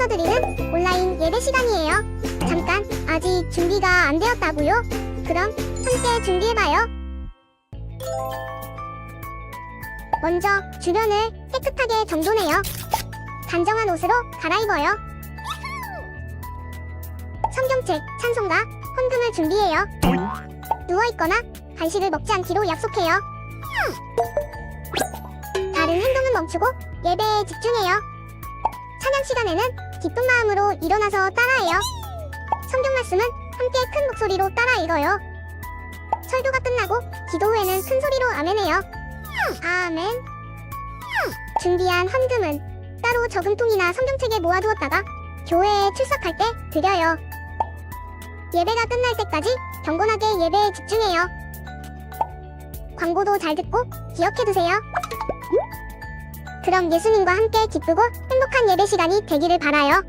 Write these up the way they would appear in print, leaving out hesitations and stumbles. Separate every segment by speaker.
Speaker 1: 드리는 온라인 예배 시간이에요. 잠깐, 아직 준비가 안 되었다고요? 그럼 함께 준비해봐요. 먼저 주변을 깨끗하게 정돈해요. 단정한 옷으로 갈아입어요. 성경책, 찬송가, 헌금을 준비해요. 누워있거나 간식을 먹지 않기로 약속해요. 다른 행동은 멈추고 예배에 집중해요. 찬양 시간에는 기쁜 마음으로 일어나서 따라해요. 성경 말씀은 함께 큰 목소리로 따라 읽어요. 설교가 끝나고 기도 후에는 큰 소리로 아멘해요. 아멘. 준비한 헌금은 따로 저금통이나 성경책에 모아두었다가 교회에 출석할 때 드려요. 예배가 끝날 때까지 경건하게 예배에 집중해요. 광고도 잘 듣고 기억해두세요. 그럼 예수님과 함께 기쁘고 행복한 예배 시간이 되기를 바라요.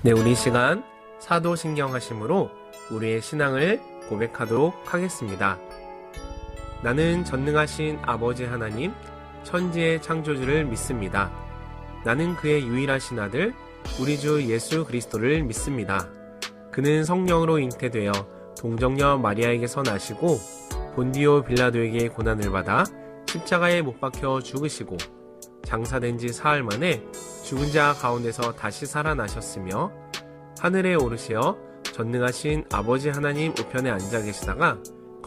Speaker 2: 네, 우리 시간 사도신경하심으로 우리의 신앙을 고백하도록 하겠습니다. 나는 전능하신 아버지 하나님, 천지의 창조주를 믿습니다. 나는 그의 유일하신 아들, 우리 주 예수 그리스도를 믿습니다. 그는 성령으로 잉태되어 동정녀 마리아에게서 나시고 본디오 빌라도에게 고난을 받아 십자가에 못 박혀 죽으시고 장사된 지 사흘 만에 죽은 자 가운데서 다시 살아나셨으며 하늘에 오르시어 전능하신 아버지 하나님 우편에 앉아 계시다가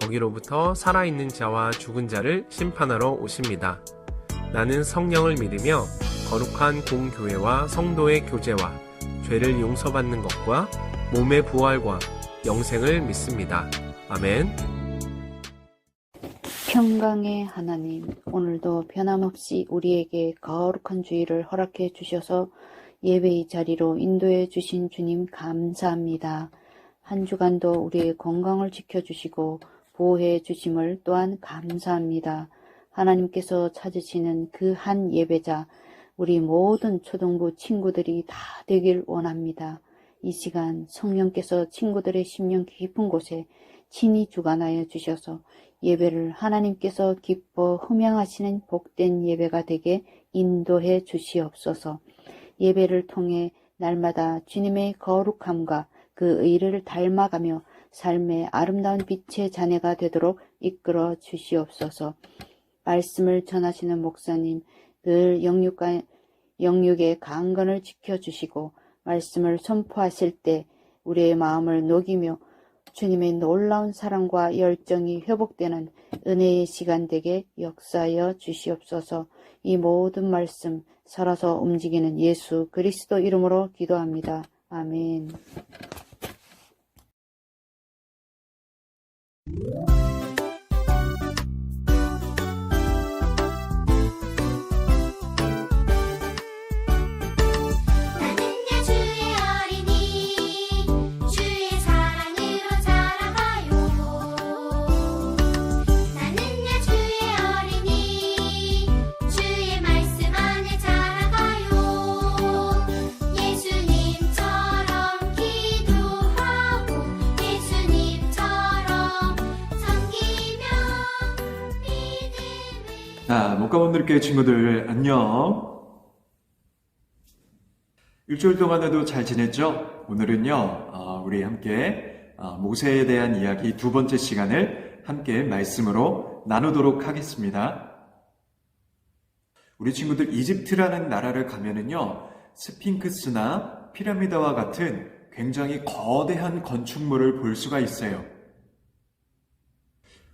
Speaker 2: 거기로부터 살아있는 자와 죽은 자를 심판하러 오십니다. 나는 성령을 믿으며 거룩한 공교회와 성도의 교제와 죄를 용서받는 것과 몸의 부활과 영생을 믿습니다. 아멘.
Speaker 3: 평강의 하나님, 오늘도 변함없이 우리에게 거룩한 주일을 허락해 주셔서 예배의 자리로 인도해 주신 주님 감사합니다. 한 주간도 우리의 건강을 지켜주시고 보호해 주심을 또한 감사합니다. 하나님께서 찾으시는 그 한 예배자, 우리 모든 초등부 친구들이 다 되길 원합니다. 이 시간 성령께서 친구들의 심령 깊은 곳에 친히 주관하여 주셔서 예배를 하나님께서 기뻐 흠양하시는 복된 예배가 되게 인도해 주시옵소서. 예배를 통해 날마다 주님의 거룩함과 그 의를 닮아가며 삶의 아름다운 빛의 자녀가 되도록 이끌어 주시옵소서. 말씀을 전하시는 목사님, 늘 영육의 강건을 지켜주시고 말씀을 선포하실 때 우리의 마음을 녹이며 주님의 놀라운 사랑과 열정이 회복되는 은혜의 시간 되게 역사하여 주시옵소서. 이 모든 말씀 살아서 움직이는 예수 그리스도 이름으로 기도합니다. 아멘.
Speaker 4: 목가원들께 친구들 안녕. 일주일 동안에도 잘 지냈죠? 오늘은요 우리 함께 모세에 대한 이야기 두 번째 시간을 함께 말씀으로 나누도록 하겠습니다. 우리 친구들 이집트라는 나라를 가면은요 스핑크스나 피라미드와 같은 굉장히 거대한 건축물을 볼 수가 있어요.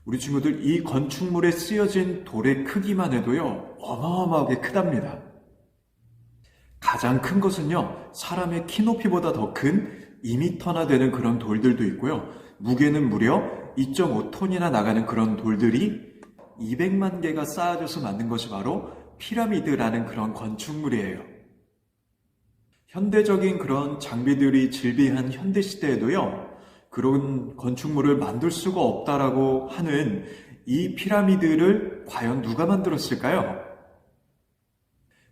Speaker 4: 우리 친구들 이 건축물에 쓰여진 돌의 크기만 해도요 어마어마하게 크답니다. 가장 큰 것은요 사람의 키높이보다 더 큰 2m나 되는 그런 돌들도 있고요, 무게는 무려 2.5톤이나 나가는 그런 돌들이 200만 개가 쌓아져서 만든 것이 바로 피라미드라는 그런 건축물이에요. 현대적인 그런 장비들이 즐비한 현대시대에도요 그런 건축물을 만들 수가 없다라고 하는 이 피라미드를 과연 누가 만들었을까요?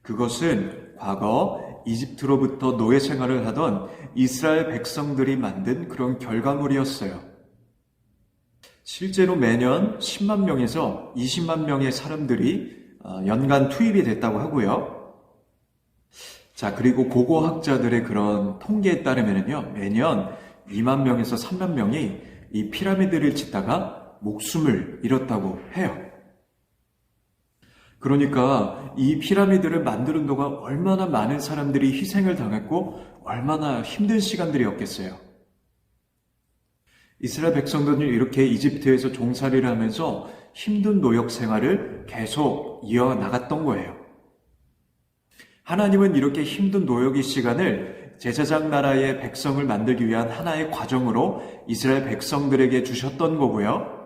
Speaker 4: 그것은 과거 이집트로부터 노예 생활을 하던 이스라엘 백성들이 만든 그런 결과물이었어요. 실제로 매년 10만 명에서 20만 명의 사람들이 연간 투입이 됐다고 하고요. 자, 그리고 고고학자들의 그런 통계에 따르면요 매년 2만 명에서 3만 명이 이 피라미드를 짓다가 목숨을 잃었다고 해요. 그러니까 이 피라미드를 만드는 동안 얼마나 많은 사람들이 희생을 당했고 얼마나 힘든 시간들이었겠어요. 이스라엘 백성들은 이렇게 이집트에서 종살이를 하면서 힘든 노역 생활을 계속 이어나갔던 거예요. 하나님은 이렇게 힘든 노역의 시간을 제사장 나라의 백성을 만들기 위한 하나의 과정으로 이스라엘 백성들에게 주셨던 거고요.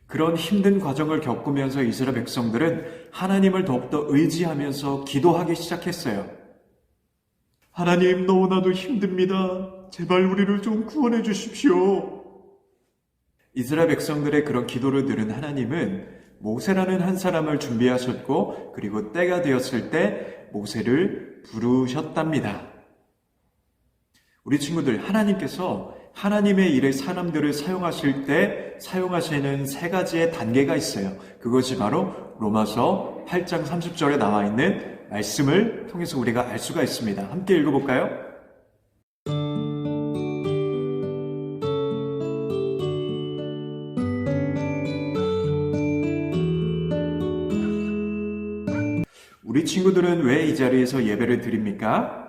Speaker 4: 그런 힘든 과정을 겪으면서 이스라엘 백성들은 하나님을 더욱더 의지하면서 기도하기 시작했어요. 하나님, 너무나도 힘듭니다. 제발 우리를 좀 구원해 주십시오. 이스라엘 백성들의 그런 기도를 들은 하나님은 모세라는 한 사람을 준비하셨고 그리고 때가 되었을 때 모세를 부르셨답니다. 우리 친구들, 하나님께서 하나님의 일에 사람들을 사용하실 때 사용하시는 세 가지의 단계가 있어요. 그것이 바로 로마서 8장 30절에 나와 있는 말씀을 통해서 우리가 알 수가 있습니다. 함께 읽어볼까요? 우리 친구들은 왜 이 자리에서 예배를 드립니까?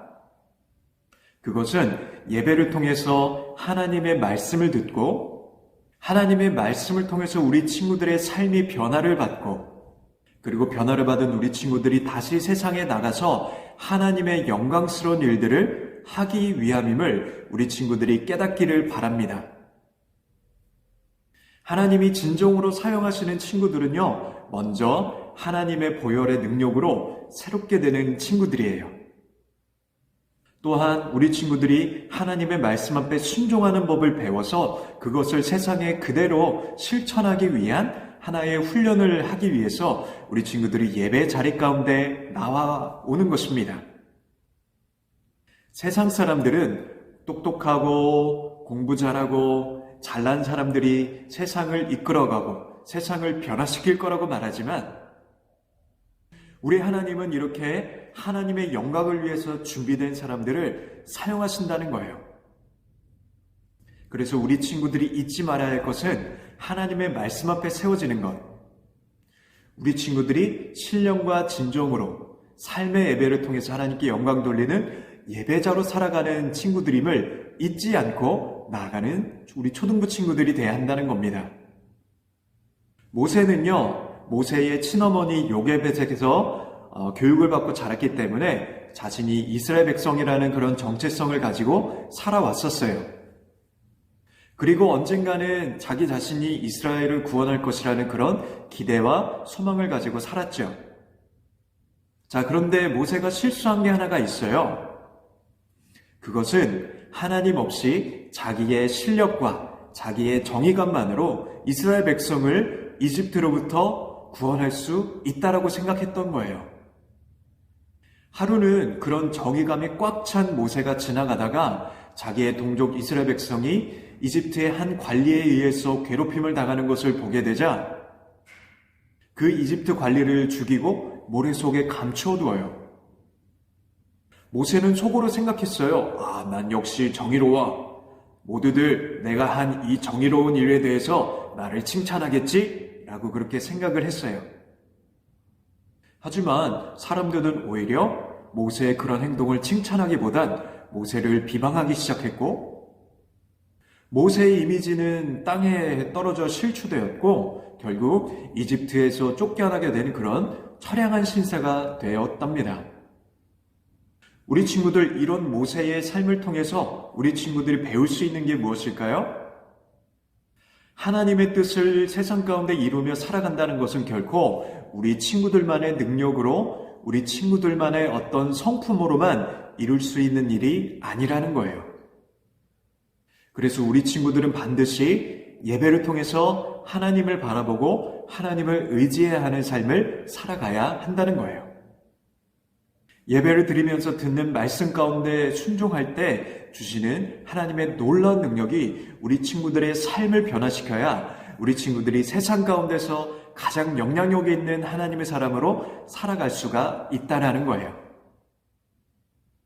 Speaker 4: 그것은 예배를 통해서 하나님의 말씀을 듣고 하나님의 말씀을 통해서 우리 친구들의 삶이 변화를 받고 그리고 변화를 받은 우리 친구들이 다시 세상에 나가서 하나님의 영광스러운 일들을 하기 위함임을 우리 친구들이 깨닫기를 바랍니다. 하나님이 진정으로 사용하시는 친구들은요, 먼저 하나님의 보혈의 능력으로 새롭게 되는 친구들이에요. 또한 우리 친구들이 하나님의 말씀 앞에 순종하는 법을 배워서 그것을 세상에 그대로 실천하기 위한 하나의 훈련을 하기 위해서 우리 친구들이 예배 자리 가운데 나와 오는 것입니다. 세상 사람들은 똑똑하고 공부 잘하고 잘난 사람들이 세상을 이끌어가고 세상을 변화시킬 거라고 말하지만 우리 하나님은 이렇게 하나님의 영광을 위해서 준비된 사람들을 사용하신다는 거예요. 그래서 우리 친구들이 잊지 말아야 할 것은 하나님의 말씀 앞에 세워지는 것. 우리 친구들이 신령과 진정으로 삶의 예배를 통해서 하나님께 영광 돌리는 예배자로 살아가는 친구들임을 잊지 않고 나아가는 우리 초등부 친구들이 돼야 한다는 겁니다. 모세의 친어머니 요게벳에게서 교육을 받고 자랐기 때문에 자신이 이스라엘 백성이라는 그런 정체성을 가지고 살아왔었어요. 그리고 언젠가는 자기 자신이 이스라엘을 구원할 것이라는 그런 기대와 소망을 가지고 살았죠. 자, 그런데 모세가 실수한 게 하나가 있어요. 그것은 하나님 없이 자기의 실력과 자기의 정의감만으로 이스라엘 백성을 이집트로부터 구원할 수 있다라고 생각했던 거예요. 하루는 그런 정의감이 꽉 찬 모세가 지나가다가 자기의 동족 이스라엘 백성이 이집트의 한 관리에 의해서 괴롭힘을 당하는 것을 보게 되자 그 이집트 관리를 죽이고 모래 속에 감춰두어요. 모세는 속으로 생각했어요. 난 역시 정의로워. 모두들 내가 한 이 정의로운 일에 대해서 나를 칭찬하겠지? 라고 그렇게 생각을 했어요. 하지만 사람들은 오히려 모세의 그런 행동을 칭찬하기보단 모세를 비방하기 시작했고 모세의 이미지는 땅에 떨어져 실추되었고 결국 이집트에서 쫓겨나게 된 그런 처량한 신세가 되었답니다. 우리 친구들, 이런 모세의 삶을 통해서 우리 친구들이 배울 수 있는 게 무엇일까요? 하나님의 뜻을 세상 가운데 이루며 살아간다는 것은 결코 우리 친구들만의 능력으로 우리 친구들만의 어떤 성품으로만 이룰 수 있는 일이 아니라는 거예요. 그래서 우리 친구들은 반드시 예배를 통해서 하나님을 바라보고 하나님을 의지해야 하는 삶을 살아가야 한다는 거예요. 예배를 드리면서 듣는 말씀 가운데 순종할 때 주시는 하나님의 놀라운 능력이 우리 친구들의 삶을 변화시켜야 우리 친구들이 세상 가운데서 가장 영향력 있는 하나님의 사람으로 살아갈 수가 있다는 거예요.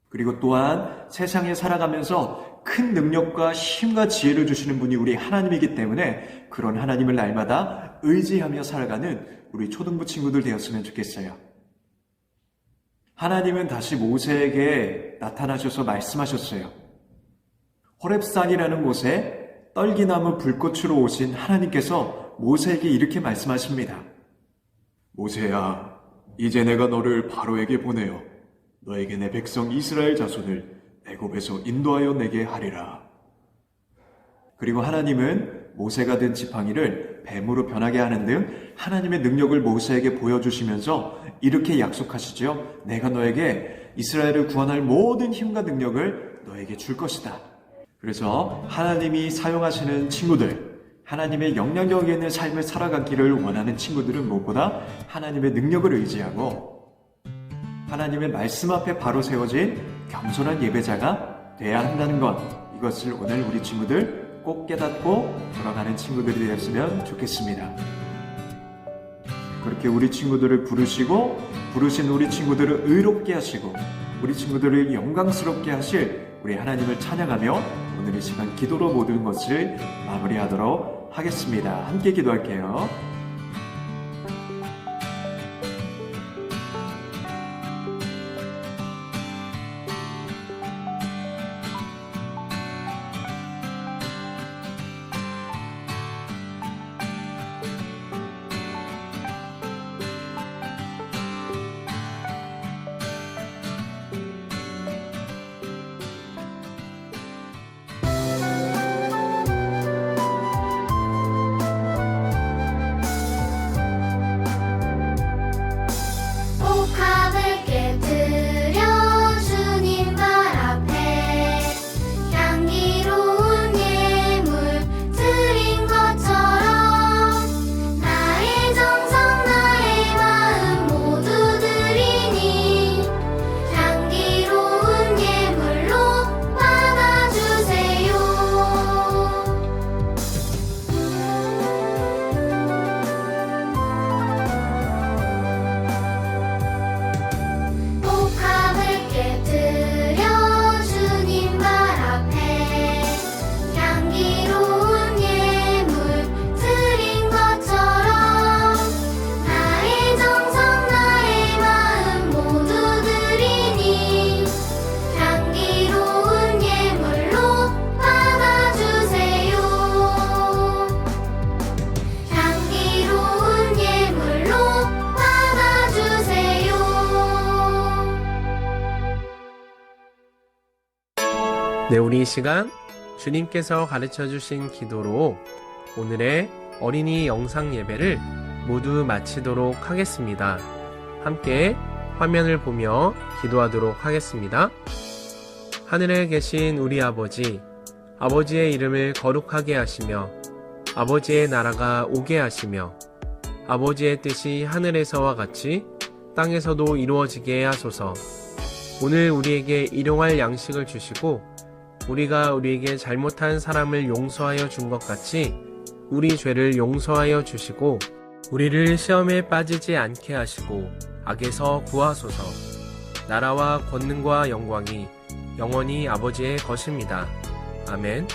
Speaker 4: 그리고 또한 세상에 살아가면서 큰 능력과 힘과 지혜를 주시는 분이 우리 하나님이기 때문에 그런 하나님을 날마다 의지하며 살아가는 우리 초등부 친구들 되었으면 좋겠어요. 하나님은 다시 모세에게 나타나셔서 말씀하셨어요. 호렙산이라는 곳에 떨기나무 불꽃으로 오신 하나님께서 모세에게 이렇게 말씀하십니다. 모세야, 이제 내가 너를 바로에게 보내어 너에게 내 백성 이스라엘 자손을 애굽에서 인도하여 내게 하리라. 그리고 하나님은 모세가 든 지팡이를 뱀으로 변하게 하는 등 하나님의 능력을 모세에게 보여주시면서 이렇게 약속하시죠. 내가 너에게 이스라엘을 구원할 모든 힘과 능력을 너에게 줄 것이다. 그래서 하나님이 사용하시는 친구들, 하나님의 영향력 있는 삶을 살아가기를 원하는 친구들은 무엇보다 하나님의 능력을 의지하고 하나님의 말씀 앞에 바로 세워진 겸손한 예배자가 돼야 한다는 것, 이것을 오늘 우리 친구들 꼭 깨닫고 돌아가는 친구들이 되었으면 좋겠습니다. 그렇게 우리 친구들을 부르시고 부르신 우리 친구들을 의롭게 하시고 우리 친구들을 영광스럽게 하실 우리 하나님을 찬양하며 오늘 이 시간 기도로 모든 것을 마무리하도록 하겠습니다. 함께 기도할게요.
Speaker 5: 옥합을 깨뜨려 주님 발 앞에 향기로운 예물 드린 것처럼 나의 정성 나의 마음 모두 드리니 향기로운 예물로 받아주세요. 옥합을 깨뜨려 주님 발 앞에 향기로운 예물 드린 것처럼 나의 정성 나의 마음 모두 드리니 향기로운 예물로 받아주세요. 향기로운 예물로 받아주세요.
Speaker 2: 네, 우리 이 시간 주님께서 가르쳐 주신 기도로 오늘의 어린이 영상 예배를 모두 마치도록 하겠습니다. 함께 화면을 보며 기도하도록 하겠습니다. 하늘에 계신 우리 아버지, 아버지의 이름을 거룩하게 하시며 아버지의 나라가 오게 하시며 아버지의 뜻이 하늘에서와 같이 땅에서도 이루어지게 하소서. 오늘 우리에게 일용할 양식을 주시고 우리가 우리에게 잘못한 사람을 용서하여 준 것 같이 우리 죄를 용서하여 주시고 우리를 시험에 빠지지 않게 하시고 악에서 구하소서. 나라와 권능과 영광이 영원히 아버지의 것입니다. 아멘.